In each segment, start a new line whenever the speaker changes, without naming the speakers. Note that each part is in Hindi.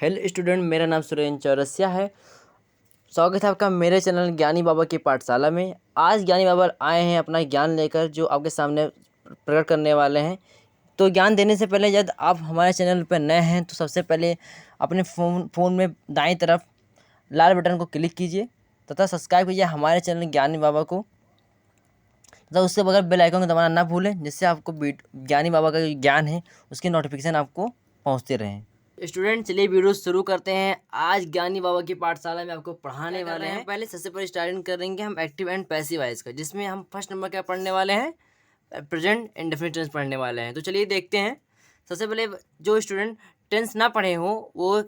हेलो स्टूडेंट, मेरा नाम सुरेंद्र चौरसिया है। स्वागत है आपका मेरे चैनल ज्ञानी बाबा की पाठशाला में। आज ज्ञानी बाबा आए हैं अपना ज्ञान लेकर, जो आपके सामने प्रकट करने वाले हैं। तो ज्ञान देने से पहले यदि आप हमारे चैनल पर नए हैं तो सबसे पहले अपने फ़ोन में दाईं तरफ लाल बटन को क्लिक कीजिए तथा सब्सक्राइब कीजिए हमारे चैनल ज्ञानी बाबा को, तथा उसके बगल बेल आइकन को दबाना ना भूलें, जिससे आपको ज्ञानी बाबा का जो ज्ञान है उसकी नोटिफिकेशन आपको पहुँचते रहें। स्टूडेंट, चलिए वीडियो शुरू करते हैं। आज ज्ञानी बाबा की पाठशाला में आपको पढ़ाने वाले हैं। पहले सबसे पहले स्टार्टिंग करेंगे हम एक्टिव एंड पैसिव वॉइस का, जिसमें हम फर्स्ट नंबर क्या पढ़ने वाले हैं, प्रेजेंट इंडेफिनिट टेंस पढ़ने वाले हैं। तो चलिए देखते हैं। सबसे पहले जो स्टूडेंट टेंस ना पढ़े हों वो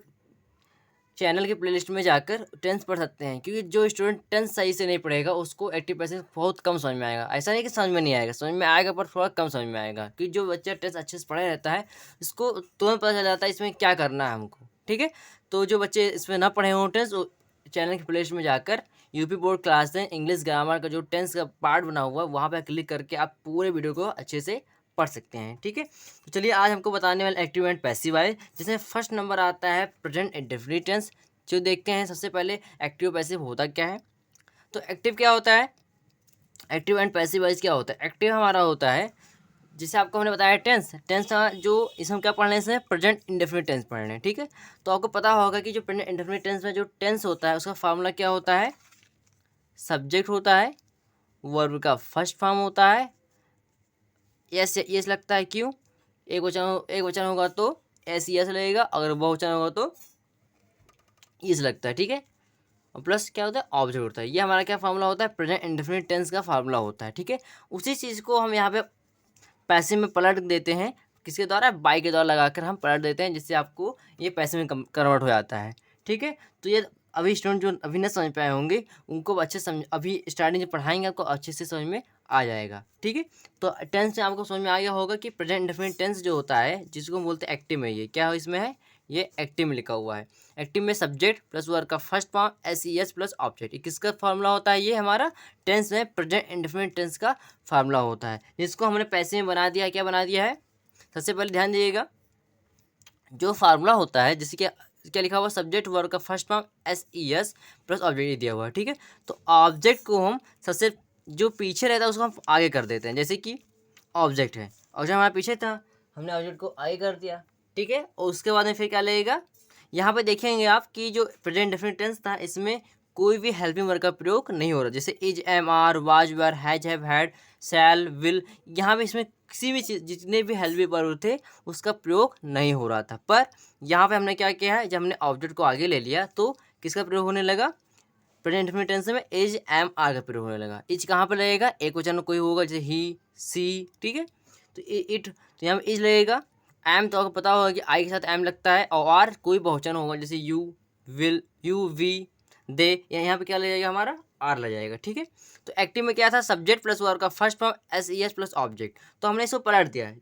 चैनल की प्लेलिस्ट में जाकर टेंस पढ़ सकते हैं, क्योंकि जो स्टूडेंट टेंस सही से नहीं पढ़ेगा उसको एक्टिव पैसिव बहुत कम समझ में आएगा। ऐसा नहीं कि समझ में नहीं आएगा, समझ में आएगा पर थोड़ा कम समझ में आएगा, क्योंकि जो बच्चा टेंस अच्छे से पढ़ा रहता है इसको तुरंत पता चल जाता है इसमें क्या करना है हमको। ठीक है, तो जो बच्चे इसमें ना पढ़े हों टेंस, चैनल की प्लेलिस्ट में जाकर यूपी बोर्ड क्लास है इंग्लिश ग्रामर का जो टेंस का पार्ट बना हुआ है वहाँ पर क्लिक करके आप पूरे वीडियो को अच्छे से पढ़ सकते हैं। ठीक है, तो चलिए आज हमको बताने वाले एक्टिव एंड पैसिव वॉइस, जिसमें फर्स्ट नंबर आता है प्रेजेंट इंडेफिनिट टेंस। जो देखते हैं सबसे पहले एक्टिव पैसिव होता क्या है। तो एक्टिव क्या होता है, एक्टिव एंड पैसिव वॉइस क्या होता है। एक्टिव हमारा होता है, जिसे आपको हमने बताया टेंस जो इसमें क्या पढ़ने से प्रेजेंट इंडेफिनिट टेंस पढ़ने। ठीक है, तो आपको पता होगा कि जो प्रेजेंट इंडेफिनिट टेंस में जो टेंस होता है उसका फार्मूला क्या होता है, सब्जेक्ट होता है, वर्ब का फर्स्ट फॉर्म होता है, यस लगता है, क्यों, एक वचन होगा तो एस यस लगेगा, अगर बहुवचन होगा तो इस लगता है। ठीक है, और प्लस क्या होता है, ऑब्जेक्ट होता है। ये हमारा क्या फार्मूला होता है, प्रेजेंट इंडेफिनिट टेंस का फार्मूला होता है। ठीक है, उसी चीज़ को हम यहाँ पे पैसे में पलट देते हैं, किसके द्वारा, बाई के द्वारा लगाकर हम पलट देते हैं, जिससे आपको ये पैसे में कन्वर्ट हो जाता है। ठीक है, तो ये अभी स्टूडेंट जो अभी नहीं समझ पाए होंगे उनको अच्छे समझ, अभी स्टार्टिंग जब पढ़ाएंगे आपको अच्छे से समझ में आ जाएगा। ठीक है, तो टेंस में आपको समझ में आ गया होगा कि प्रेजेंट इंडेफिनिट टेंस जो होता है, जिसको हम बोलते हैं एक्टिव में, ये क्या हो इसमें है, ये एक्टिव में लिखा हुआ है। एक्टिव में सब्जेक्ट प्लस वर्ब का first form S E S plus object, किसका फार्मूला होता है, ये हमारा टेंस में प्रेजेंट इंडेफिनिट टेंस का फार्मूला होता है, जिसको हमने पैसे में बना दिया। क्या बना दिया है, सबसे पहले ध्यान दीजिएगा, जो फार्मूला होता है जैसे कि क्या लिखा हुआ, सब्जेक्ट वर्ब का first form S E S plus object दिया हुआ है। ठीक है, तो ऑब्जेक्ट को हम सबसे जो पीछे रहता है उसको हम आगे कर देते हैं। जैसे कि ऑब्जेक्ट है, ऑब्जेक्ट हमारे पीछे था, हमने ऑब्जेक्ट को आगे कर दिया। ठीक है, और उसके बाद में फिर क्या लगेगा, यहाँ पे देखेंगे आप कि जो प्रेजेंट इंडेफिनिट टेंस था इसमें कोई भी हेल्पिंग वर्ब का प्रयोग नहीं हो रहा, जैसे is am are was were has have had shall will, यहाँ पे इसमें किसी भी चीज़ जितने भी हेल्पिंग वर्ब थे उसका प्रयोग नहीं हो रहा था। पर यहाँ पे हमने क्या किया है, जब हमने ऑब्जेक्ट को आगे ले लिया तो किसका प्रयोग होने लगा, प्रेजेंट इंडेफिनिट टेंस में इज एम आर का प्रयोग होने लगा। इज कहाँ पर लगेगा, एक वचन में कोई होगा जैसे ही सी। ठीक है, तो इट, तो यहाँ पे इज लगेगा। एम तो आपको पता होगा कि आई के साथ एम लगता है, और आर कोई बहुवचन होगा जैसे यू विल, यू वी दे, यहाँ पे क्या लग जाएगा, हमारा आर लग जाएगा। ठीक है, तो एक्टिव में क्या था, सब्जेक्ट प्लस वर्ब का first form S E S plus object, तो हमने इसको पलट दिया,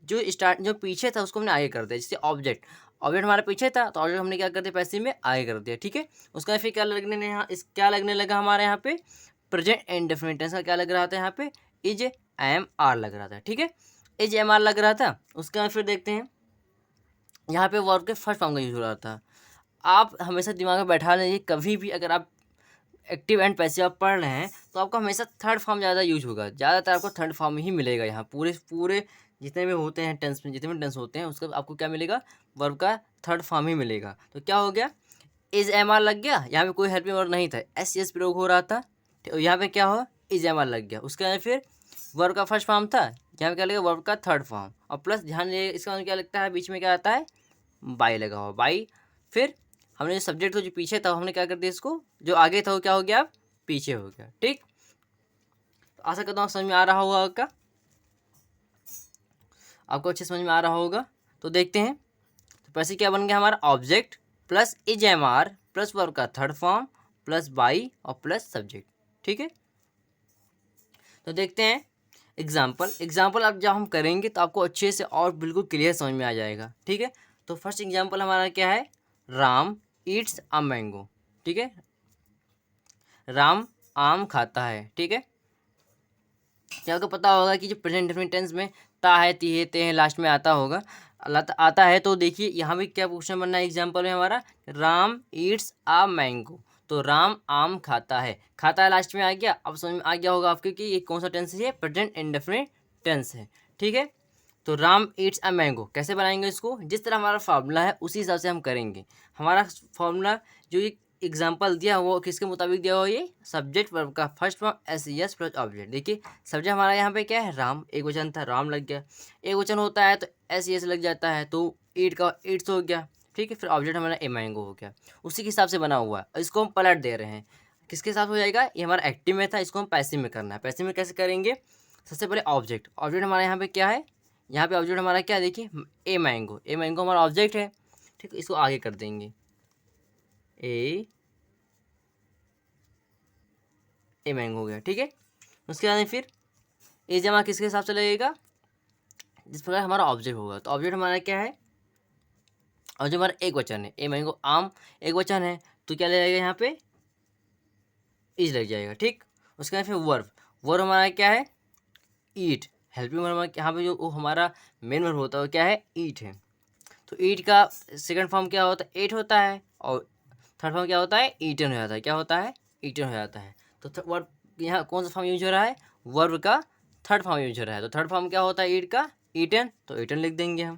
जो पीछे था उसको हमने आगे कर दिया। जैसे ऑब्जेक्ट हमारे पीछे था तो ऑब्जेक्ट हमने क्या कर दिया, पैसे में आगे कर दिया। ठीक है, उसका फिर क्या लगने यहाँ क्या लगने लगा हमारे यहाँ पे, प्रेजेंट इंडेफिनिट टेंस का क्या लग रहा था, यहाँ पे इज एम आर लग रहा था। ठीक है, इज एम आर लग रहा था। उसके बाद फिर देखते हैं यहाँ पे वर्ब के फर्स्ट फॉर्म का यूज हो रहा था। आप हमेशा दिमाग में बैठा लीजिए, कभी भी अगर आप एक्टिव एंड पैसिव आप पढ़ रहे हैं तो आपको हमेशा थर्ड फॉर्म ज़्यादा यूज होगा, ज़्यादातर आपको थर्ड फॉर्म ही मिलेगा। यहाँ पूरे पूरे जितने भी होते हैं टेंस में, जितने भी टेंस होते हैं उसका आपको क्या मिलेगा, वर्ब का थर्ड फॉर्म ही मिलेगा। तो क्या हो गया, इज एम आर लग गया, यहाँ पे कोई हेल्पिंग वर्ब नहीं था, एस एस प्रयोग हो रहा था। यहाँ पे क्या हो, इज एम आर लग गया। उसके बाद फिर वर्ब का फर्स्ट फॉर्म था, यहाँ पे क्या लगेगा, वर्ब का थर्ड फॉर्म, और प्लस ध्यान रखिए इसका मतलब क्या लगता है, बीच में क्या आता है, बाई लगा हुआ, बाई। फिर हमने जो सब्जेक्ट था जो पीछे था हमने क्या कर दिया, इसको जो आगे था वो क्या हो गया, अब पीछे हो गया। ठीक, तो आशा करता हूँ समझ में आ रहा होगा, आपको अच्छे समझ में आ रहा होगा। तो देखते हैं, तो पैसे क्या बन गया हमारा, object plus is am are plus verb का थर्ड फॉर्म प्लस बाई और प्लस सब्जेक्ट। ठीक है, तो देखते हैं एग्जाम्पल अब जब हम करेंगे तो आपको अच्छे से और बिल्कुल क्लियर समझ में आ जाएगा। ठीक है, तो फर्स्ट एग्जाम्पल हमारा क्या है, राम ईट्स अ मैंगो। ठीक है, राम आम खाता है। ठीक है, क्या आपको पता होगा कि जो प्रेजेंट इंडेफिनिट टेंस में ता है, ती है, ते है लास्ट में आता होगा। आता है तो देखिए यहाँ भी क्या क्वेश्चन बनना है एग्जाम्पल में हमारा, राम ईट्स आ मैंगो, तो राम आम खाता है, खाता है लास्ट में आ गया। अब समझ में आ गया होगा आपके कि ये कौन सा टेंस है, प्रेजेंट इंडेफिनिट टेंस है, ठीक है। तो राम ईट्स अ मैंगो कैसे बनाएंगे इसको, जिस तरह हमारा फार्मूला है उसी हिसाब से हम करेंगे। हमारा फार्मूला जो ये एग्जाम्पल दिया वो किसके मुताबिक दिया हुआ, ये सब्जेक्ट वर्ब का first form S plus object. देखिए सब्जेक्ट हमारा यहाँ पे क्या है, राम, एक वचन था, राम लग गया, एक वचन होता है तो एस लग जाता है, तो ईट का ईट्स हो गया, ठीक है। फिर ऑब्जेक्ट हमारा ए मैंगो हो गया, उसी के हिसाब से बना हुआ है। इसको हम पलट दे रहे हैं, किसके हिसाब हो जाएगा, ये हमारा एक्टिव में था, इसको हम पैसिव में करना है। पैसिव में कैसे करेंगे, सबसे पहले ऑब्जेक्ट हमारा यहाँ पे क्या है, यहाँ पे ऑब्जेक्ट हमारा क्या है, देखिए ए मैंगो हमारा ऑब्जेक्ट है, ठीक है। इसको आगे कर देंगे, ए मैंगो हो गया, ठीक है। उसके बाद फिर ए जमा किसके हिसाब से लगेगा, जिस प्रकार हमारा ऑब्जेक्ट होगा। तो ऑब्जेक्ट हमारा क्या है, और जो हमारा एक वचन है, ए मैंगो आम एक वचन है, तो क्या लगेगा यहाँ पे, इज लग जाएगा, ठीक। उसके बाद फिर वर्ब हमारा क्या है, ईट। हेल्पिंग वर्ब हमारा यहाँ पे जो हमारा मेन वर्ब होता है वो क्या है, ईट है। तो ईट का सेकंड फॉर्म क्या होता है, एट होता है, और थर्ड फॉर्म क्या होता है, ईटन हो जाता है, क्या होता है, ईटन हो जाता है। तो वर्ब यहाँ कौन सा फॉर्म यूज हो रहा है, वर्ब का थर्ड फॉर्म यूज हो रहा है। तो थर्ड फॉर्म क्या होता है ईट का, ईटन, तो ईटन लिख देंगे हम,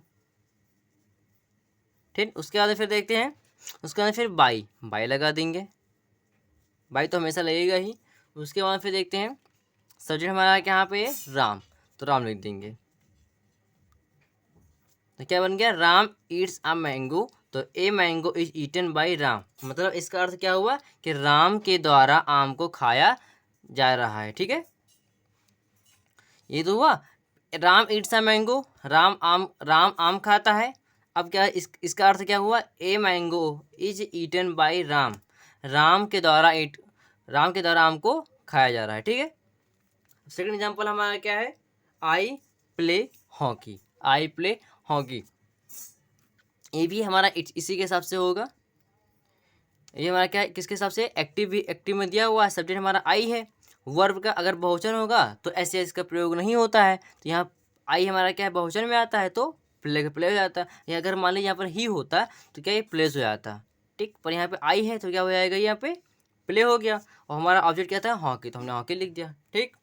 ठीक। उसके बाद फिर देखते हैं, उसके बाद फिर बाई लगा देंगे, बाई तो हमेशा लगेगा ही। उसके बाद फिर देखते हैं सब्जेक्ट हमारा यहाँ पे राम, तो राम लिख देंगे। तो क्या बन गया, राम ईट्स अ मैंगो, तो a mango is eaten by Ram, मतलब इसका अर्थ क्या हुआ कि राम के द्वारा आम को खाया जा रहा है, ठीक है। ये तो हुआ, Ram eats a mango, Ram आम खाता है। अब क्या इसका अर्थ क्या हुआ, a mango is eaten by Ram के द्वारा आम को खाया जा रहा है, ठीक है। सेकंड एग्जांपल हमारा क्या है, आई प्ले हॉकी, ये भी हमारा इसी के हिसाब से होगा। ये हमारा क्या है, किसके हिसाब से, एक्टिव में दिया हुआ है, सब्जेक्ट हमारा आई है। वर्ब का अगर बहुवचन होगा तो ऐसे इसका प्रयोग नहीं होता है, तो यहाँ आई हमारा क्या है, बहुवचन में आता है तो प्ले हो जाता है। या अगर मान लीजिए यहाँ पर ही होता तो क्या ये प्लेस हो जाता, ठीक। पर यहाँ पे आई है तो क्या हो जाएगा, यहाँ पे प्ले हो गया, और हमारा ऑब्जेक्ट क्या था, हॉकी, तो हमने हॉकी लिख दिया, ठीक।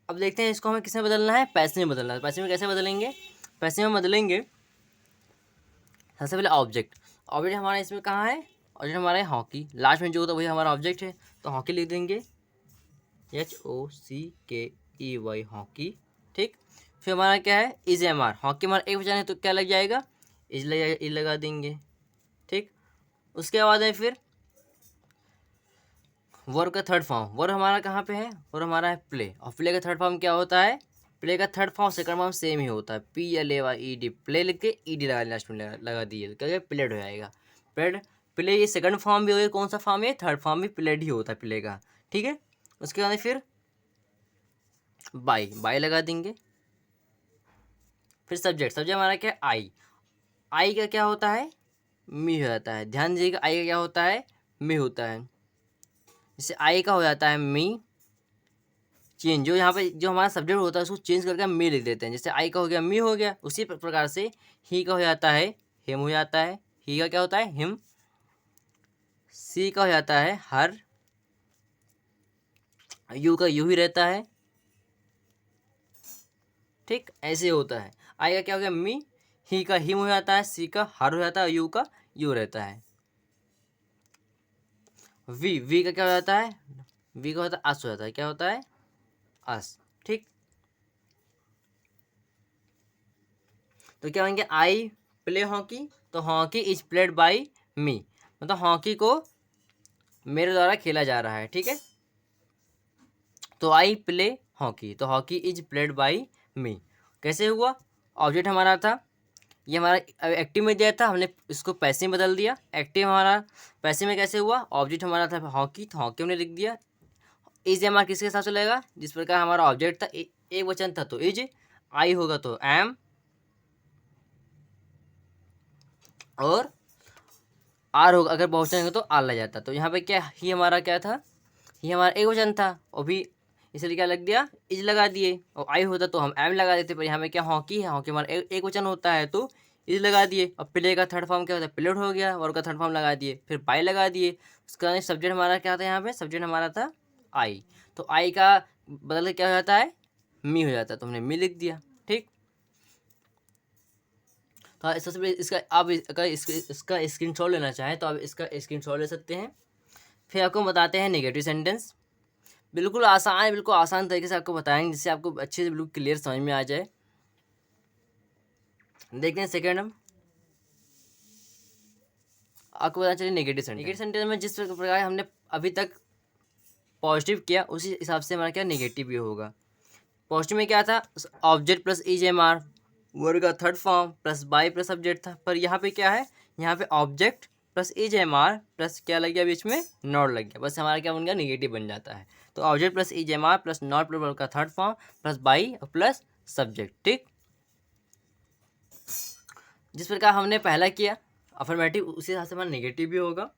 अब देखते हैं इसको हमें किसमें बदलना है, पैसे में बदलना है। पैसे में कैसे बदलेंगे, पैसे में बदलेंगे सबसे पहले ऑब्जेक्ट हमारा इसमें कहाँ है, ऑब्जेक्ट हमारा है हॉकी, लास्ट में जो होता है वही हमारा ऑब्जेक्ट है, तो हॉकी लिख देंगे, HOCKEY हॉकी, ठीक। फिर हमारा क्या है, इज एम आर, हॉकी हमारा एक वचन है तो क्या लग जाएगा, इज लगा देंगे, ठीक। उसके बाद है फिर वर्ब का थर्ड फॉर्म, वर्ब हमारा कहाँ पे है, वर्ब हमारा है प्ले, और प्ले का थर्ड फॉर्म क्या होता है, प्ले का third form second form same ही होता है, PLAYED, प्ले लिख के ED लगा लास्ट में लगा दिए, तो क्या प्लेड हो जाएगा, प्ले ये सेकंड फॉर्म भी हो गया, कौन सा फॉर्म है, थर्ड फॉर्म भी प्लेड ही होता है प्ले का, ठीक है। उसके बाद फिर बाई लगा देंगे। फिर सब्जेक्ट हमारा क्या है, आई का क्या होता है, मी हो जाता है, ध्यान दीजिएगा, आई का क्या होता है, मी होता है। जैसे आई का हो जाता है मी, चेंज जो यहाँ पे जो हमारा सब्जेक्ट होता है उसको चेंज करके हम मी लिख देते हैं। जैसे आई का हो गया मी हो गया, उसी प्रकार से ही का हो जाता है हिम हो जाता है, ही का क्या होता है हिम, सी का हो जाता है हर, यू का यू ही रहता है, ठीक। ऐसे होता है, आई का क्या हो गया मी, ही का हिम हो जाता है, सी का हर हो जाता है, यू का यू रहता है। वी का क्या हो जाता है, वी का होता है अस हो जाता है, क्या होता है अस, ठीक। तो क्या होंगे, आई प्ले हॉकी, तो हॉकी इज प्लेड बाय मी, मतलब हॉकी को मेरे द्वारा खेला जा रहा है, ठीक है। तो आई प्ले हॉकी, तो हॉकी इज प्लेड बाय मी, कैसे हुआ, ऑब्जेक्ट हमारा था, ये हमारा एक्टिव में दिया था, हमने इसको पैसे में बदल दिया। एक्टिव हमारा पैसे में कैसे हुआ, ऑब्जेक्ट हमारा था हॉकी, तो हॉकी हमने लिख दिया। इज हमारा किसके साथ चलेगा, जिस प्रकार हमारा ऑब्जेक्ट था एक वचन था तो इज, आई होगा तो एम, और आर होगा अगर बहुवचन होगा तो आर लग जाता। तो यहाँ पे क्या ही हमारा क्या था, ही हमारा एक वचन था, और भी इसलिए क्या लग दिया, इज लगा दिए, और आई होता तो हम एम लगा देते, पर यहाँ पे क्या हॉकी है, हॉकी हमारा एक वचन होता है तो इज लगा दिए। अब प्ले का थर्ड फॉर्म क्या होता है, प्लेड हो गया, वर्ब का थर्ड फॉर्म लगा दिए, फिर बाई लगा दिए। उसका सब्जेक्ट हमारा क्या था, यहाँ पे सब्जेक्ट हमारा था आई, तो आई का बदल के क्या हो जाता है, मी हो जाता है, तो हमने मी लिख दिया। ठीक, तो सबसे इसका आप अगर इसका स्क्रीनशॉट लेना चाहें तो आप इसका स्क्रीनशॉट ले सकते हैं। फिर आपको बताते हैं नेगेटिव सेंटेंस, बिल्कुल आसान है, बिल्कुल आसान तरीके से आपको बताएंगे जिससे आपको अच्छे से बिल्कुल क्लियर समझ में आ जाए। देखते हैं सेकेंड हम आपको पता चले नेगेटिव सेंटेंस। नेगेटिव सेंटेंस में जिस प्रकार हमने अभी तक पॉजिटिव किया उसी हिसाब से हमारा क्या नेगेटिव भी होगा। पॉजिटिव में क्या था, object plus is am are, verb का third form plus by plus subject था। पर यहाँ पे क्या है, यहाँ पे object plus is am are plus क्या लग गया बीच में, नॉट लग गया, बस हमारा क्या बन गया, नेगेटिव बन जाता है। तो object plus is am are plus not plus verb का थर्ड फॉर्म प्लस बाई और प्लस सब्जेक्ट। ठीक, जिस प्रकार हमने पहला किया अफर्मेटिव उसी हिसाब से हमारा नेगेटिव भी होगा।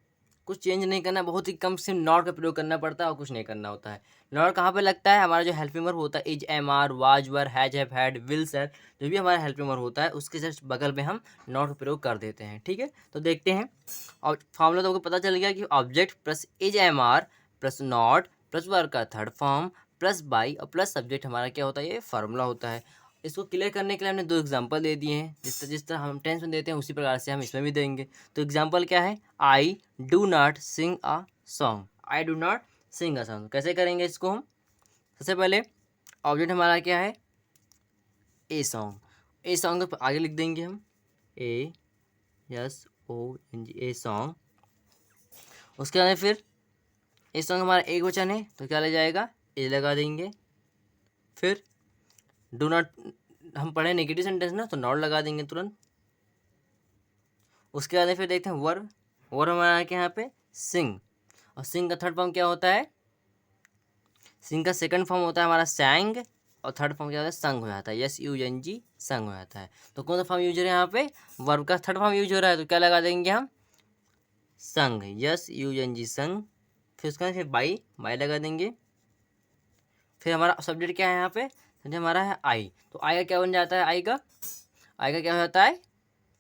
कुछ चेंज नहीं करना, बहुत ही कम सिर्फ नॉट का प्रयोग करना पड़ता है और कुछ नहीं करना होता है। नॉट कहाँ पे लगता है, हमारा जो हेल्पिंग वर्ब होता है is am are was were has have had will said, जो भी हमारा हेल्पिंग वर्ब होता है उसके जस्ट बगल में हम नॉट का प्रयोग कर देते हैं। ठीक है, तो देखते हैं। और फॉर्मूला तो आपको पता चल गया कि object plus is am are plus not plus verb का थर्ड फॉर्म प्लस बाई और प्लस सब्जेक्ट हमारा क्या होता है, ये फार्मूला होता है। इसको क्लियर करने के लिए हमने दो एग्जांपल दे दिए हैं, जिस तरह हम टेंस में देते हैं उसी प्रकार से हम इसमें भी देंगे। तो एग्जांपल क्या है, I do not sing a song, I do not sing a song. कैसे करेंगे इसको हम, सबसे पहले ऑब्जेक्ट हमारा क्या है, ए सॉन्ग, ए सॉन्ग तो आगे लिख देंगे हम A S O N G, a song. उसके बाद फिर ए सॉन्ग हमारा एक वचन है तो क्या लग जाएगा, ए लगा देंगे। फिर डू नॉट हम पढ़े नेगेटिव सेंटेंस ना, तो नॉट लगा देंगे तुरंत। उसके बाद फिर देखते हैं वर्ब, वर्ब हमारा क्या यहाँ पे सिंग, और सिंग का थर्ड फॉर्म क्या होता है, सिंग का सेकंड फॉर्म होता है हमारा सैंग, और थर्ड फॉर्म क्या होता है, संग हो जाता है, यस यू एन जी, संग हो जाता है। तो कौन सा फॉर्म यूज हो रहा है यहाँ पे, वर्ब का थर्ड फॉर्म यूज हो रहा है, तो क्या लगा देंगे हम, संग, यस यू एन जी संग। फिर उसके बाद फिर बाई, बाई लगा देंगे। फिर हमारा सब्जेक्ट क्या है यहाँ पे, सब्जेक्ट हमारा है आई, तो आई का क्या बन जाता है, आई का क्या हो जाता है,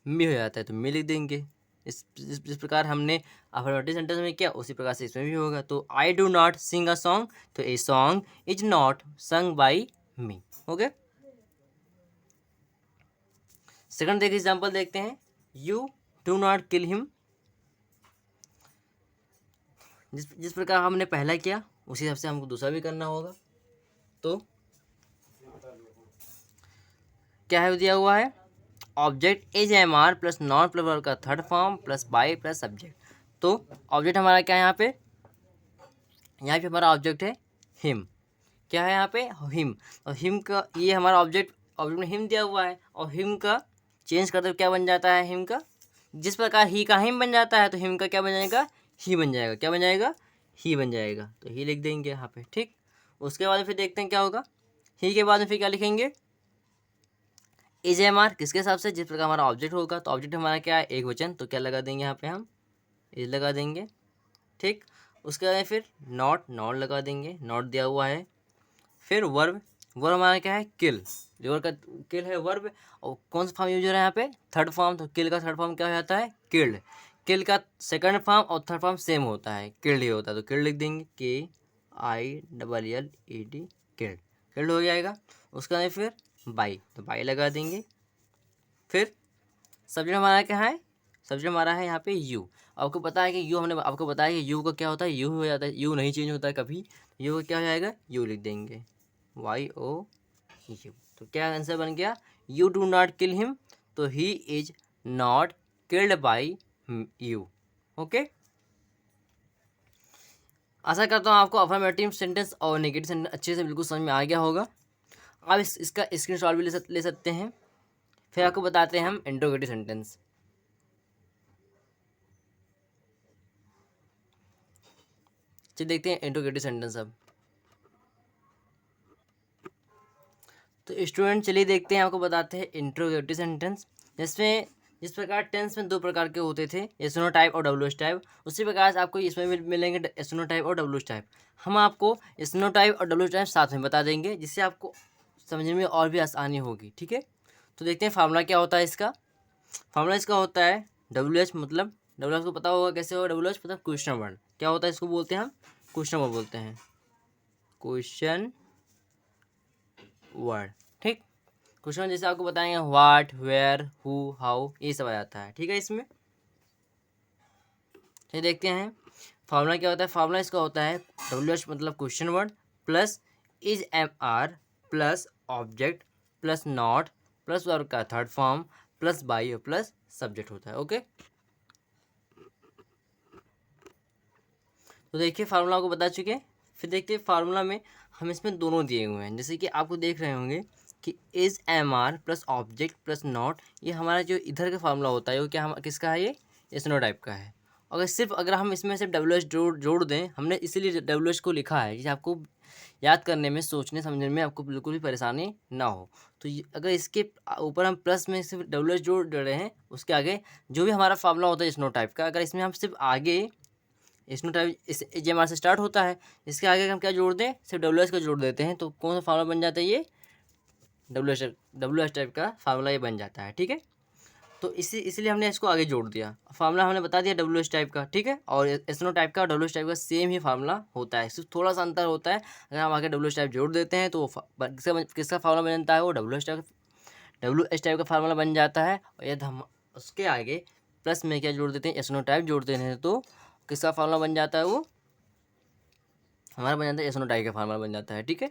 मी हो जाता है, तो मी लिख देंगे। जिस प्रकार हमने अफर्मेटिव सेंटेंस में किया उसी प्रकार से इसमें भी होगा। तो I do not sing a song, तो a song is not sung by me. Okay, second देखिए एग्जांपल देखते हैं, you do not kill him. जिस प्रकार हमने पहला किया उसी हिसाब से हमको दूसरा भी करना होगा। तो क्या है दिया हुआ है, object is am are plus not plus verb का third form plus by plus subject. तो ऑब्जेक्ट हमारा क्या है यहाँ पे, हमारा ऑब्जेक्ट है हिम, क्या है यहाँ पे, हिम। और हिम का ये हमारा ऑब्जेक्ट में हिम दिया हुआ है, और हिम का चेंज करते क्या बन जाता है, हिम का जिस प्रकार ही का हिम बन जाता है तो हिम का क्या बन जाएगा, ही बन जाएगा, क्या बन जाएगा, ही बन जाएगा, तो ही लिख देंगे यहाँ पे। ठीक, उसके बाद फिर देखते हैं क्या होगा, ही के बाद में फिर क्या लिखेंगे, इज एम आर किसके हिसाब से, जिस प्रकार हमारा ऑब्जेक्ट होगा, तो ऑब्जेक्ट हमारा क्या है, एक वचन, तो क्या लगा देंगे यहाँ पे हम, इज लगा देंगे। ठीक, उसके बाद फिर नॉट, नॉट लगा देंगे, नॉट दिया हुआ है। फिर वर्ब, वर्ब हमारा क्या है, किल, जो वर्ब का किल है वर्ब, और कौन सा फॉर्म यूज हो रहा है यहाँ पे, थर्ड फॉर्म, तो किल का थर्ड फॉर्म क्या हो जाता है, किल्ड। किल का सेकंड फॉर्म और थर्ड फॉर्म सेम होता है, किल्ड ही होता है, तो किल्ड लिख देंगे, के I double L E D, killed, killed हो जाएगा। उसके बाद फिर बाई, तो बाई लगा देंगे। फिर सब्जेक्ट हमारा क्या है, सब्जेक्ट हमारा है यहाँ पे यू। आपको पता है कि यू, हमने आपको बताया कि यू का क्या होता है, यू हो जाता है, यू नहीं चेंज होता है कभी, यू का क्या हो जाएगा, यू लिख देंगे, वाई ओ यू। तो क्या आंसर बन गया, you do not kill him, तो he is not killed by you. Okay, आशा करता हूँ आपको अफर्मेटिव सेंटेंस और नेगेटिव सेंटेंस अच्छे से बिल्कुल समझ में आ गया होगा। आप इसका स्क्रीनशॉट भी ले सकते हैं। फिर आपको बताते हैं हम इंट्रोगेटिव सेंटेंस। चलिए देखते हैं इंट्रोगेटिव सेंटेंस अब। तो स्टूडेंट चलिए देखते हैं, आपको बताते हैं इंट्रोगेटिव सेंटेंस, जिसमें जिस प्रकार टेंस में दो प्रकार के होते थे, एसनो टाइप और डब्ल्यूएच टाइप, उसी प्रकार से आपको इसमें भी मिलेंगे एसनो टाइप और डब्ल्यूएच टाइप। हम आपको एसनो टाइप और डब्ल्यूएच टाइप साथ में बता देंगे, जिससे आपको समझने में और भी आसानी होगी। ठीक है, तो देखते हैं फार्मूला क्या होता है इसका। फार्मूला इसका होता है WH, मतलब WH को पता होगा कैसे होगा। WH मतलब क्वेश्चन वर्ड क्या होता है, इसको बोलते हैं हम क्वेश्चन वर्ड बोलते हैं, क्वेश्चन वर्ड। ठीक, क्वेश्चन जैसे आपको बताएंगे व्हाट, वेयर, हु, हाउ, ये सब आ जाता है। ठीक है, इसमें ये देखते हैं फार्मूला क्या होता है। फार्मूला इसका होता है WH मतलब question word plus is am are plus object plus not plus verb का थर्ड फॉर्म प्लस बाई और प्लस सब्जेक्ट होता है। ओके, तो देखिए फार्मूला को बता चुके। फिर देखते हैं फार्मूला में हम इसमें दोनों दिए हुए हैं, जैसे कि आपको देख रहे होंगे कि is am are plus object plus not, ये हमारा जो इधर का फार्मूला होता है वो क्या हम किसका है, ये एसनो टाइप का है। अगर हम इसमें सिर्फ WH जोड़ दें, हमने इसीलिए WH को लिखा है कि आपको याद करने में, सोचने समझने में आपको बिल्कुल भी परेशानी ना हो। तो अगर इसके ऊपर हम प्लस में सिर्फ WH जोड़ रहे हैं, उसके आगे जो भी हमारा फार्मूला होता है स्नो टाइप का, अगर इसमें हम सिर्फ आगे स्नो टाइप इस JMR से स्टार्ट होता है, इसके आगे हम क्या जोड़ दें, सिर्फ WH का जोड़ देते हैं, तो कौन सा फार्मूला बन जाता है, ये WH टाइप का फार्मूला ये बन जाता है। ठीक है, तो इसलिए हमने इसको आगे जोड़ दिया। फार्मूला हमने बता दिया WH टाइप का। ठीक है, और एसनो टाइप का और WH टाइप का सेम ही फार्मूला होता है, सिर्फ थोड़ा सा अंतर होता है। अगर हम आगे WH टाइप जोड़ देते हैं तो किसका फार्मूला बन जाता है, वो WH टाइप का फार्मूला बन जाता है। और यदि हम उसके आगे प्लस में क्या जोड़ देते हैं, एसनो टाइप जोड़ देते हैं, तो किसका फार्मूला बन जाता है, वो हमारा बन जाता है एसनो टाइप का फार्मूला बन जाता है। ठीक है,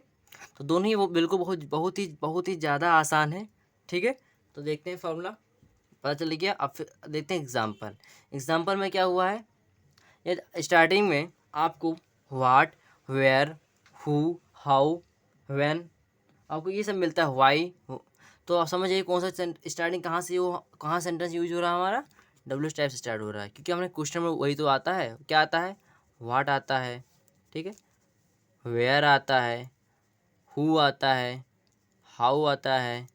तो दोनों ही वो बिल्कुल बहुत ही ज़्यादा आसान है। ठीक है, तो देखते हैं फार्मूला, पता चल गया। अब फिर देखते हैं एग्जाम्पल में क्या हुआ है। ये स्टार्टिंग में आपको what, where, who, how, when, आपको ये सब मिलता है, वाई। तो आप समझ जाइए कौन सा स्टार्टिंग कहाँ सेंटेंस यूज हो रहा है, हमारा WH टाइप से स्टार्ट हो रहा है, क्योंकि हमने क्वेश्चन में वही तो आता है, क्या आता है, व्हाट आता है, ठीक है, वेयर आता है, हु आता है, हाउ आता है,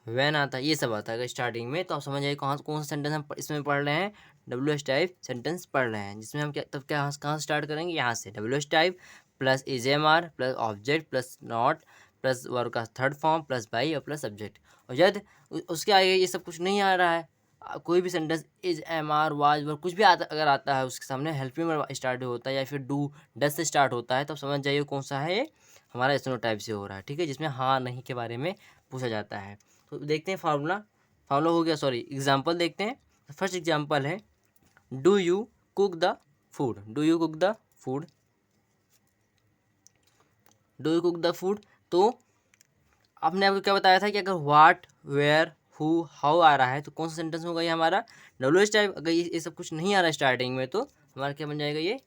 व्हेन आता है, ये सब आता है अगर स्टार्टिंग में। तो आप समझ जाइए कौन सा सेंटेंस हम इसमें पढ़ रहे हैं, WH टाइप सेंटेंस पढ़ रहे हैं, जिसमें हम कहाँ से स्टार्ट करेंगे, यहाँ से WH type plus EJMR plus object plus not plus verb का थर्ड फॉर्म प्लस बाई और प्लस सब्जेक्ट। और यदि उसके आगे ये सब कुछ नहीं आ रहा है, कोई भी सेंटेंस EJMR वाज वर्ब कुछ भी अगर आता है, उसके सामने हेल्पिंग वर्ब स्टार्ट होता है या फिर डस से स्टार्ट होता है, तब समझ जाइए कौन सा है, ये हमारा स्टेनो टाइप से हो रहा है। ठीक है, जिसमें हाँ नहीं के बारे में पूछा जाता है। तो देखते हैं फार्मूला हो गया, सॉरी एग्जाम्पल देखते हैं। फर्स्ट एग्जाम्पल है do you cook the food, do you cook the food, do you cook the food. तो आपने आपको क्या बताया था कि अगर व्हाट, वेयर, हु, हाउ आ रहा है, तो कौन सा सेंटेंस होगा ये हमारा WH टाइप। अगर ये सब कुछ नहीं आ रहा है स्टार्टिंग में, तो हमारा क्या बन जाएगा, ये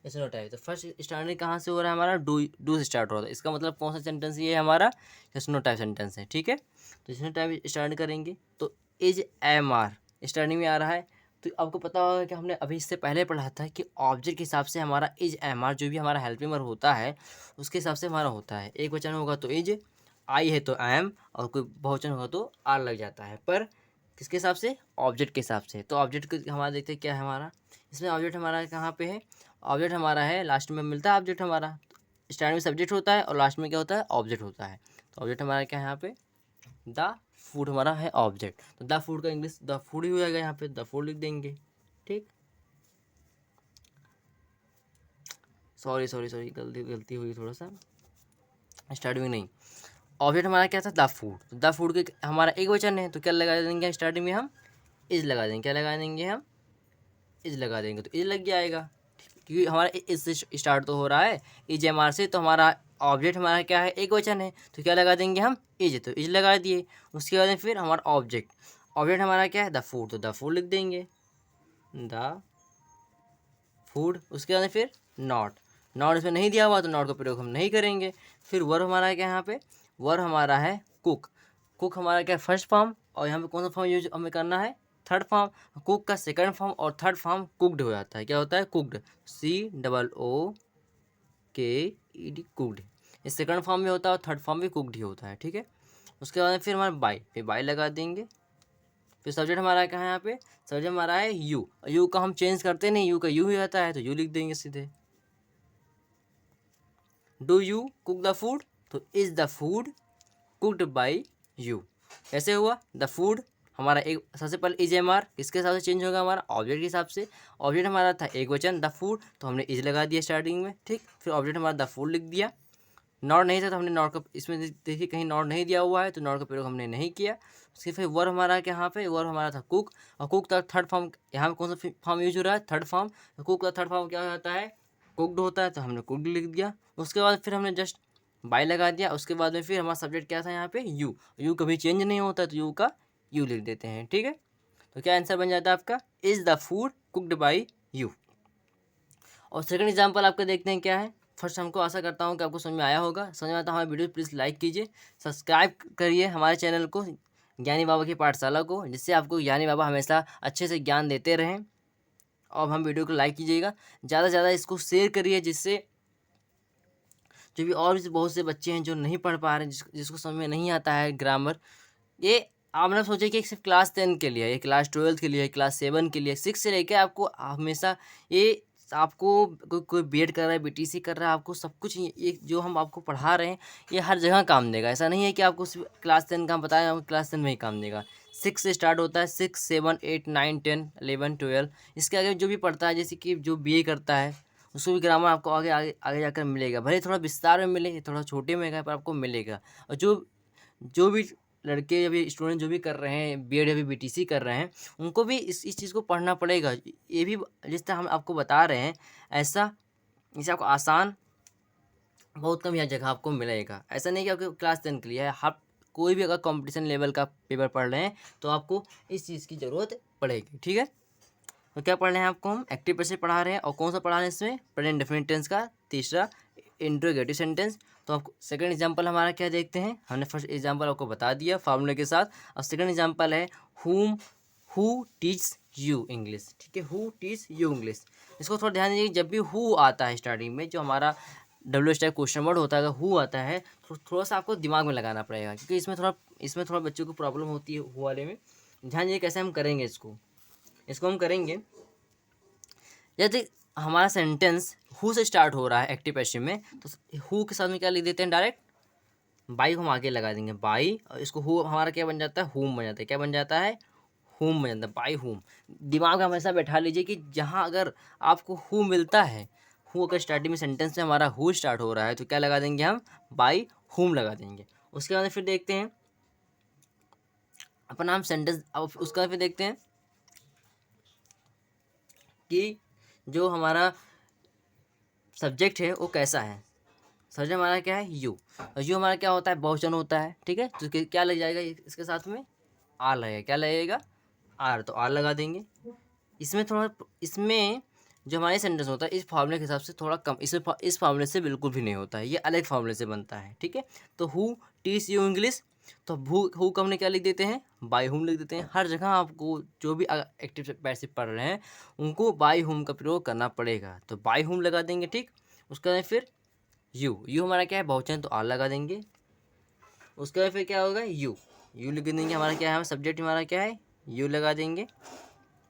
एसनो टाइप। तो फर्स्ट स्टार्टिंग कहाँ से हो रहा है, हमारा डू से स्टार्ट हो रहा है, इसका मतलब कौन सा सेंटेंस ये हमारा एसनो टाइप सेंटेंस है। ठीक है, तो एसनो टाइप स्टार्ट करेंगे तो इज एम आर स्टार्टिंग में आ रहा है। तो आपको पता होगा कि हमने अभी इससे पहले पढ़ा था कि ऑब्जेक्ट के हिसाब से हमारा इज एम आर जो भी हमारा हेल्पिंग वर्ब होता है, उसके हिसाब से हमारा होता है। एक वचन होगा तो इज, आई है तो एम, और कोई बहुवचन होगा तो आर लग जाता है, पर किसके हिसाब से, ऑब्जेक्ट के हिसाब से। तो ऑब्जेक्ट को हमारा देखते हैं क्या है हमारा, इसमें ऑब्जेक्ट हमारा कहाँ पे है, ऑब्जेक्ट हमारा है लास्ट में मिलता है ऑब्जेक्ट हमारा। स्टार्ट में सब्जेक्ट होता है और लास्ट में क्या होता है, ऑब्जेक्ट होता है। तो ऑब्जेक्ट हमारा क्या है यहाँ पे, द फूड हमारा है ऑब्जेक्ट। तो द फूड का इंग्लिश द फूड ही हो जाएगा, यहाँ पे द फूड लिख देंगे। ठीक, सॉरी गलती हुई थोड़ा सा, स्टार्टिंग में नहीं। ऑब्जेक्ट हमारा क्या था, द फूड। तो द फूड के हमारा एक वचन है, तो क्या लगा देंगे स्टार्टिंग में, हम इज लगा देंगे। क्या लगा देंगे, हम इज लगा देंगे, तो इज लग जाएगा, क्योंकि हमारा इज से स्टार्ट तो हो रहा है, EJMR से। तो हमारा ऑब्जेक्ट हमारा क्या है, एक वचन है, तो क्या लगा देंगे हम, इज। तो इज लगा दिए। उसके बाद फिर हमारा ऑब्जेक्ट हमारा क्या है, द फूड, तो द फूड लिख देंगे, द फूड। उसके बाद फिर नॉट इसमें नहीं दिया हुआ, तो नॉट का प्रयोग हम नहीं करेंगे। फिर वर्ब हमारा क्या है, यहाँ पे वर्ब हमारा है कुक हमारा क्या है, फर्स्ट फॉर्म, और यहाँ पे कौन सा फॉर्म यूज हमें करना है, थर्ड फॉर्म। कुक का सेकंड फॉर्म और थर्ड फॉर्म कुकड हो जाता है। क्या होता है, कुकड, COOKED, कुकड। इस सेकंड फॉर्म में होता है और थर्ड फॉर्म भी कुकड ही होता है। ठीक है, उसके बाद फिर हमारा फिर बाई लगा देंगे। फिर सब्जेक्ट हमारा कहाँ है, यहाँ पे सब्जेक्ट हमारा है यू का हम चेंज करते नहीं, यू का यू ही रहता है, तो यू लिख देंगे सीधे। Do you cook the food, तो is the food cooked by you. कैसे हुआ, द फूड हमारा एक सबसे पहले इज एम आर किसके हिसाब से चेंज होगा, हमारा ऑब्जेक्ट के हिसाब से। ऑब्जेक्ट हमारा था एक वचन द फूड, तो हमने इज लगा दिया स्टार्टिंग में, ठीक। फिर ऑब्जेक्ट हमारा द फूड लिख दिया। नॉट नहीं था तो हमने नॉट का, इसमें देखिए कहीं नॉट नहीं दिया हुआ है तो नॉट का प्रयोग हमने नहीं किया। उसके फिर वर्ब हमारा क्या, यहाँ पे वर्ब हमारा था कुक, और कुक का थर्ड फॉर्म यहाँ पे कौन सा फॉर्म यूज हो रहा है, थर्ड फॉर्म। तो कुक का थर्ड फॉर्म क्या होता है, कुकड होता है, तो हमने कुकड लिख दिया। उसके बाद फिर हमने जस्ट बाय लगा दिया। उसके बाद में फिर हमारा सब्जेक्ट क्या था यहाँ पे, यू। यू कभी चेंज नहीं होता तो यू का यू लिख देते हैं, ठीक है। तो क्या आंसर बन जाता है आपका, is the food cooked by you. और सेकंड एग्जांपल आपका देखते हैं क्या है। फर्स्ट हमको आशा करता हूँ कि आपको समझ में आया होगा। समझ में आता है हमारी वीडियो प्लीज़ लाइक कीजिए, सब्सक्राइब करिए हमारे चैनल को ज्ञानी बाबा की पाठशाला को, जिससे आपको ज्ञानी बाबा हमेशा अच्छे से ज्ञान देते रहें। और हम वीडियो को लाइक कीजिएगा, ज़्यादा से ज़्यादा इसको शेयर करिए, जिससे जो भी और भी बहुत से बच्चे हैं जो नहीं पढ़ पा रहे हैं, जिसको समझ में नहीं आता है ग्रामर, ये आप ना सोचिए कि सिर्फ क्लास 10 के लिए है, ये क्लास 12 के लिए है, क्लास 7 के लिए, 6 से लेकर आपको हमेशा ये आपको कोई बीएड कर रहा है, बीटीसी कर रहा है, आपको सब कुछ ये जो हम आपको पढ़ा रहे हैं ये हर जगह काम देगा। ऐसा नहीं है कि आपको सिर्फ क्लास 10 का हम बताएं, आपको क्लास 10 में ही काम देगा। 6 से स्टार्ट होता है, 6, 7, 8, 9, 10, 11, 12। इसके आगे जो भी पढ़ता है, जैसे कि जो बीए करता है उसको भी ग्रामर आपको आगे आगे आगे जाकर मिलेगा। भले थोड़ा विस्तार में मिले, थोड़ा छोटे में है, पर आपको मिलेगा। और जो भी लड़के या भी स्टूडेंट जो भी कर रहे हैं बीएड या भी बीटीसी कर रहे हैं, उनको भी इस चीज़ को पढ़ना पड़ेगा। ये भी जिस तरह हम आपको बता रहे हैं, ऐसा इसे आपको आसान बहुत कम यह जगह आपको मिलेगा। ऐसा नहीं कि आपके क्लास 10 के लिए है, आप कोई भी अगर कंपटीशन लेवल का पेपर पढ़ रहे हैं तो आपको इस चीज़ की ज़रूरत पड़ेगी, ठीक है। तो क्या पढ़ रहे हैं आपको, हम एक्टिव पैसिव पढ़ा रहे हैं। और कौन सा पढ़ा रहे हैं इसमें, प्रेजेंट डेफिनिट टेंस का तीसरा इंट्रोगेटिव सेंटेंस। तो आपको सेकंड एग्जांपल हमारा क्या देखते हैं, हमने फर्स्ट एग्जांपल आपको बता दिया फार्मूले के साथ। और सेकंड एग्जांपल है हु टीच यू इंग्लिश, ठीक है, हु टीच यू इंग्लिश। इसको थोड़ा ध्यान दीजिए, जब भी हु आता है स्टार्टिंग में, जो हमारा WH टाइप क्वेश्चन वर्ड होता है, अगर हु आता है तो थोड़ा सा आपको दिमाग में लगाना पड़ेगा, क्योंकि इसमें थोड़ा बच्चों को प्रॉब्लम होती है हु वाले में। ध्यान दीजिए कैसे हम करेंगे इसको हम करेंगे। यदि हमारा सेंटेंस हु से स्टार्ट हो रहा है एक्टिव पैसिव में, तो हु के साथ में क्या लिख देते हैं, डायरेक्ट बाई को हम आगे लगा देंगे, बाई। और इसको हु हमारा क्या बन जाता है, हुम बन जाता है। क्या बन जाता है, हुम बन जाता है, बाई हुम। दिमाग में हमेशा बैठा लीजिए कि जहाँ अगर आपको हु मिलता है, हु अगर स्टार्टिंग में सेंटेंस में हमारा हु स्टार्ट हो रहा है, तो क्या लगा देंगे हम, बाई हुम लगा देंगे। उसके बाद फिर देखते हैं अपना हम सेंटेंस, अब उसका फिर देखते हैं कि जो हमारा सब्जेक्ट है वो कैसा है। सब्जेक्ट हमारा क्या है, यू। और यू हमारा क्या होता है, बहुवचन होता है, ठीक है। तो क्या लग जाएगा इसके साथ में, आर लगेगा। क्या लगेगा, आर, तो आर लगा देंगे। इसमें जो हमारे सेंटेंस होता है इस फार्मूले के हिसाब से थोड़ा कम, इस फार्मूले से बिल्कुल भी नहीं होता है, ये अलग फार्मूले से बनता है, ठीक है। तो हु टीच यू इंग्लिश, तो हु को हमने क्या लिख देते हैं, बाय हुम लिख देते हैं। हर जगह आपको जो भी एक्टिव पैसिव पढ़ रहे हैं उनको बाय हुम का प्रयोग करना पड़ेगा, तो बाय हुम लगा देंगे, ठीक। उसके बाद फिर यू हमारा क्या है, बहुवचन, तो आर लगा देंगे। उसके बाद फिर क्या होगा, यू लिख देंगे। हमारा क्या है, सब्जेक्ट हमारा क्या है, यू लगा देंगे।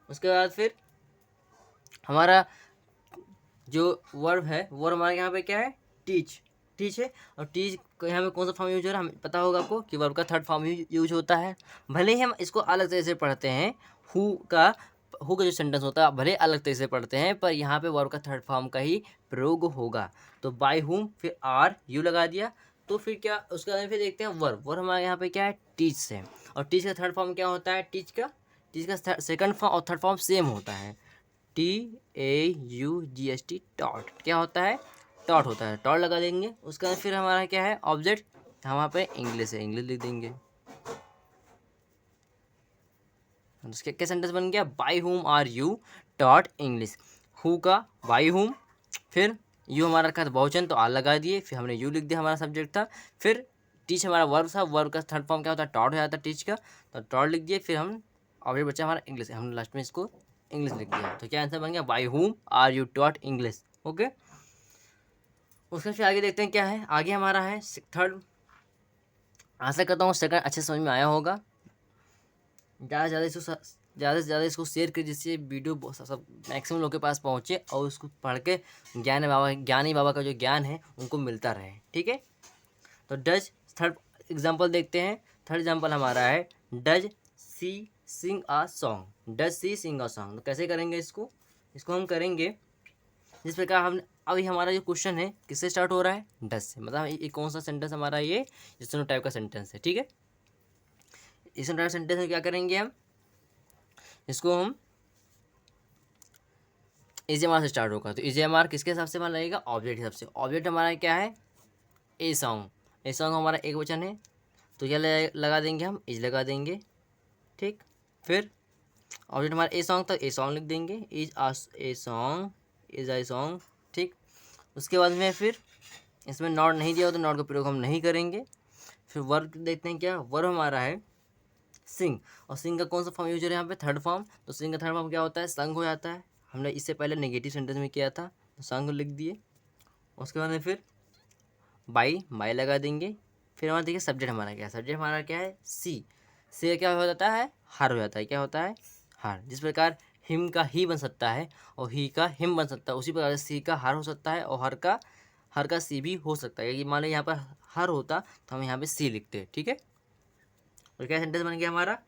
उसके बाद फिर हमारा जो वर्ब है, वर्ब हमारा यहाँ पे क्या है, टीच है। और टीच यहाँ पे कौन सा फॉर्म यूज हो रहा है, हमें पता होगा आपको कि वर्ब का थर्ड फॉर्म यूज होता है। भले ही हम इसको अलग तरह से पढ़ते हैं, हु का जो सेंटेंस होता है भले अलग तरह से पढ़ते हैं, पर यहाँ पे वर्ब का थर्ड फॉर्म का ही प्रयोग होगा। तो बाय हुम, फिर आर यू लगा दिया। तो फिर क्या, उसके बाद फिर देखते हैं वर्ब हमारे यहाँ पे क्या है, टीच है। और टीच का थर्ड फॉर्म क्या होता है, टीच का सेकंड फॉर्म और थर्ड फॉर्म सेम होता है, TAUGST, टॉट। क्या होता है, टॉट होता है, टॉट लगा देंगे। उसके बाद फिर हमारा क्या है, ऑब्जेक्ट, वहाँ पे इंग्लिश है, इंग्लिश लिख देंगे। उसके क्या सेंटेंस बन गया, by whom are you taught English. Who का बाय हुम, फिर यू हमारा रखा था बहुवचन, तो आर लगा दिए। फिर हमने यू लिख दिया, हमारा सब्जेक्ट था। फिर टीच हमारा वर्ब था, वर्ब का थर्ड फॉर्म क्या होता है, टॉट हो जाता है टीच का, तो टॉट लिख दिए। फिर हम ऑब्जेक्ट बचा हमारा इंग्लिश, हमने लास्ट में इसको इंग्लिश लिख दिया। तो क्या आंसर बन गया, by whom are you taught English, okay. उसके फिर आगे देखते हैं क्या है, आगे हमारा है थर्ड। आशा करता हूँ सेकंड अच्छे समझ में आया होगा। ज़्यादा से ज़्यादा इसको शेयर करिए, जिससे वीडियो सब मैक्सिमम लोग के पास पहुँचे और उसको पढ़ के ज्ञानी बाबा का जो ज्ञान है उनको मिलता रहे, ठीक है। तो डज, थर्ड एग्जांपल देखते हैं। थर्ड एग्जांपल हमारा है, does she sing a song, does she sing a song. तो कैसे करेंगे इसको हम करेंगे जिस प्रकार हम अभी हमारा जो क्वेश्चन है किससे स्टार्ट हो रहा है, डज से। मतलब ये कौन सा सेंटेंस हमारा, ये इस टाइप का सेंटेंस है, ठीक है। इस टाइप सेंटेंस में क्या करेंगे हम, इसको हम EJMR से स्टार्ट होगा। तो EJMR किसके हिसाब से हमारा लगेगा, ऑब्जेक्ट हिसाब से। ऑब्जेक्ट हमारा क्या है, ए सॉन्ग। ए सॉन्ग हमारा एक वचन है, तो क्या लगा देंगे हम, इज लगा देंगे, ठीक। फिर ऑब्जेक्ट हमारा ए सॉन्ग, तो ए सॉन्ग लिख देंगे, is a song, is a song, ठीक। उसके बाद में फिर इसमें नॉट नहीं दिया हो तो नॉट का प्रयोग हम नहीं करेंगे। फिर वर्ब देखते हैं, क्या वर्ब हमारा है सिंग। और सिंग का कौन सा फॉर्म यूज है यहाँ पे, थर्ड फॉर्म। तो सिंग का थर्ड फॉर्म क्या होता है, संग हो जाता है। हमने इससे पहले नेगेटिव सेंटेंस में किया था, तो संग लिख दिए। उसके बाद में फिर बाई लगा देंगे। फिर हमारा देखिए सब्जेक्ट हमारा क्या है, सब्जेक्ट हमारा क्या है, सी। सी क्या हो जाता है, हर हो जाता है, क्या होता है, हर। जिस प्रकार हिम का ही बन सकता है और ही का हिम बन सकता है, उसी प्रकार से सी का हर हो सकता है और हर का सी भी हो सकता है। कि मान लो यहाँ पर हर होता तो हम यहाँ पे सी लिखते, ठीक है। और क्या सेंटेंस बन गया हमारा,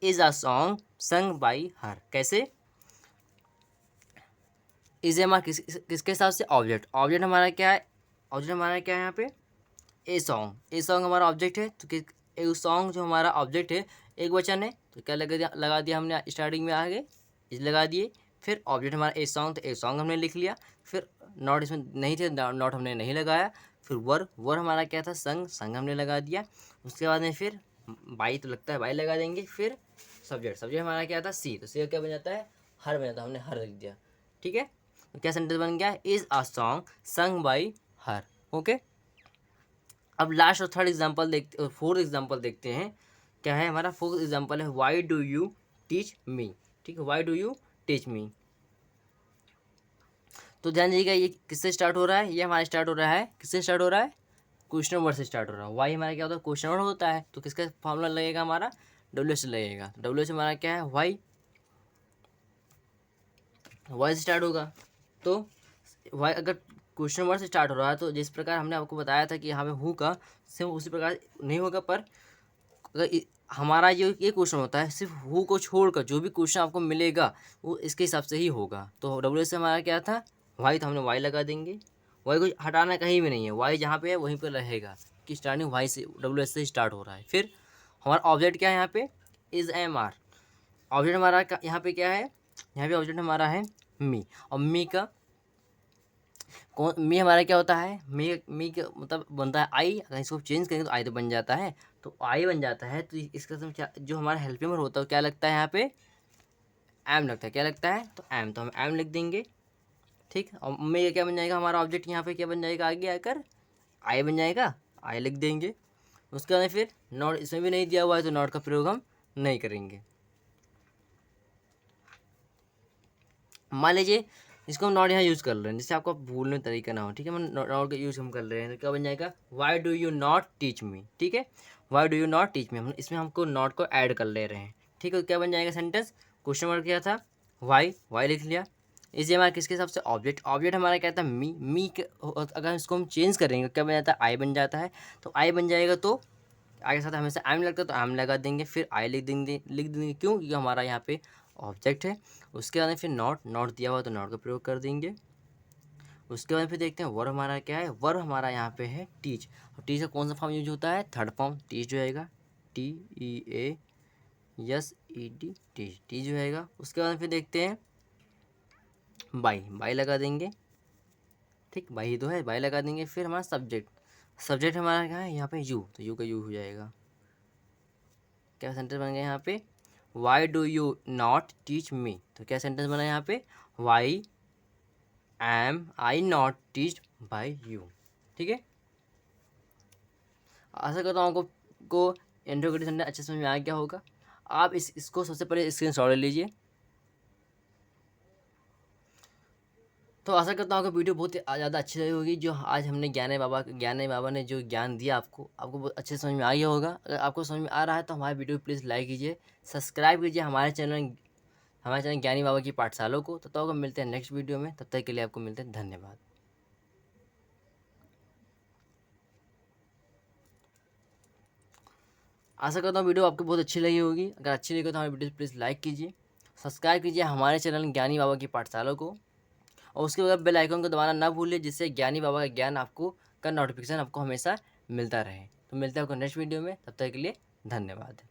इज अ सॉन्ग संग बाई हर। कैसे, इज हमारा किसके हिसाब से, ऑब्जेक्ट। ऑब्जेक्ट हमारा क्या है, ऑब्जेक्ट हमारा क्या है यहाँ पे, ए सॉन्ग। ए सॉन्ग हमारा ऑब्जेक्ट है, तो ए सॉन्ग जो हमारा ऑब्जेक्ट है एक वचन है, तो क्या लगा दिया हमने स्टार्टिंग में आगे, इस लगा दिए। फिर ऑब्जेक्ट हमारा ए सॉन्ग, तो ए सॉन्ग हमने लिख लिया। फिर नॉट इसमें नहीं थे, नॉट हमने नहीं लगाया। फिर वर हमारा क्या था, संग हमने लगा दिया। उसके बाद में फिर बाई, तो लगता है बाई लगा देंगे। फिर सब्जेक्ट हमारा क्या था, सी। तो सी क्या बन जाता है, हर बन जाता है, हमने हर लिख दिया, ठीक है। तो क्या सेंटेंस बन गया, इज अ सॉन्ग संग बाई हर। ओके। अब लास्ट और थर्ड एग्जाम्पल देखते, फोर्थ एग्जाम्पल देखते हैं। क्या है हमारा फोर्थ एग्जाम्पल है, Y do you teach me, ठीक है। Y do you teach me. तो ध्यान दीजिएगा, ये किससे स्टार्ट हो रहा है, ये हमारा स्टार्ट हो रहा है, किससे स्टार्ट हो रहा है, क्वेश्चन वर्ड से स्टार्ट हो रहा है। वाई हमारा क्या होता है, क्वेश्चन वर्ड होता है, तो किसका फॉर्मूला लगेगा हमारा, डब्ल्यू से लगेगा। डब्ल्यू से हमारा क्या है, वाई से स्टार्ट होगा। तो वाई अगर क्वेश्चन वर्ड से स्टार्ट हो रहा है, तो जिस प्रकार हमने आपको बताया था कि यहाँ पे हु का सेम उसी प्रकार नहीं होगा। पर अगर हमारा जो ये क्वेश्चन होता है, सिर्फ हु को छोड़कर जो भी क्वेश्चन आपको मिलेगा वो इसके हिसाब से ही होगा। तो डब्ल्यू से हमारा क्या था, वाई, तो हमने वाई लगा देंगे। वाई को हटाना कहीं भी नहीं है, वाई जहाँ पे है वहीं पर रहेगा, कि स्टार्टिंग वाई से, डब्ल्यू से स्टार्ट हो रहा है। फिर हमारा ऑब्जेक्ट क्या है यहाँ पे, इज एम आर। ऑब्जेक्ट हमारा यहाँ पे क्या है, यहाँ पे ऑब्जेक्ट हमारा है मी। और मी का कौन, मी हमारा क्या होता है, मी का मतलब बनता है आई। अगर इसको चेंज करेंगे तो आई तो बन जाता है, तो आई बन जाता है। तो इसका मतलब क्या, जो हमारा हेल्पिंग वर्ब होता है क्या लगता है यहाँ पे, एम लगता है। क्या लगता है, तो एम, तो हम एम लिख देंगे, ठीक। और मी का क्या बन जाएगा, हमारा ऑब्जेक्ट यहाँ पे क्या बन जाएगा, आगे आकर आई बन जाएगा, आई लिख देंगे। उसके बाद फिर नॉट, इसमें भी नहीं दिया हुआ है तो नॉट का प्रयोग हम नहीं करेंगे। मान लीजिए इसको हम नॉट यहाँ यूज़ कर रहे हैं, जिससे आपको भूलने तरीका ना हो, ठीक है। हम नॉट का यूज़ हम कर रहे हैं, तो क्या बन जाएगा, Y do you not teach मी, ठीक है। Y do you not teach मी, हम इसमें हमको नॉट को ऐड कर ले रहे हैं, ठीक है। तो क्या बन जाएगा सेंटेंस, क्वेश्चन वर्ड क्या था, वाई लिख लिया। इसे हमारा किसके हिसाब से, ऑब्जेक्ट हमारा क्या था, मी अगर इसको हम चेंज करेंगे क्या बन जाता है, आई बन जाता है। तो आई बन जाएगा तो आगे साथ हमेशा एम लगता है, तो एम लगा देंगे। फिर आई लिख देंगे क्यों, क्योंकि हमारा यहाँ पे ऑब्जेक्ट है। उसके बाद फिर नॉट दिया हुआ तो नॉट का प्रयोग कर देंगे। उसके बाद फिर देखते हैं वर्ब हमारा क्या है, वर्ब हमारा यहाँ पे है टीच। और टीच का कौन सा फॉर्म यूज होता है, थर्ड फॉर्म, टीच जो आएगा, TEACHED, टीच जो आएगा। उसके बाद फिर देखते हैं बाई लगा देंगे, ठीक। बाई ही तो है, बाई लगा देंगे। फिर हमारा सब्जेक्ट हमारा क्या है यहाँ पे, यू, तो यू का यू हो जाएगा। क्या सेंटेंस बन गया यहाँ पे, why do you not teach me. तो क्या सेंटेंस बना यहाँ पे, why am I not teach by you, ठीक है। आशा करता हूँ आपको इंट्रोगेटिव सेंटेंस अच्छे समझ में आ गया होगा। आप इसको सबसे पहले स्क्रीनशॉट ले लीजिए। तो आशा करता हूँ आपको वीडियो बहुत ज़्यादा अच्छी लगी होगी। जो आज हमने ज्ञानी बाबा ने जो ज्ञान दिया आपको बहुत अच्छे समझ में आ गया होगा। अगर आपको समझ में आ रहा है तो हमारे वीडियो को प्लीज़ लाइक कीजिए, सब्सक्राइब कीजिए हमारे चैनल ज्ञानी बाबा की पाठशाला को। तब तक आपको मिलते हैं नेक्स्ट वीडियो में, तब तक के लिए आपको मिलते हैं, धन्यवाद। आशा करता हूँ वीडियो आपको बहुत अच्छी लगी होगी। अगर अच्छी लगी तो हमारी वीडियो प्लीज़ लाइक कीजिए, सब्सक्राइब कीजिए हमारे चैनल ज्ञानी बाबा की पाठशाला को, और उसके बाद बेल आइकन को दबाना ना भूलिए, जिससे ज्ञानी बाबा का ज्ञान आपको का नोटिफिकेशन आपको हमेशा मिलता रहे। तो मिलते हैं आपको नेक्स्ट वीडियो में, तब तक के लिए धन्यवाद।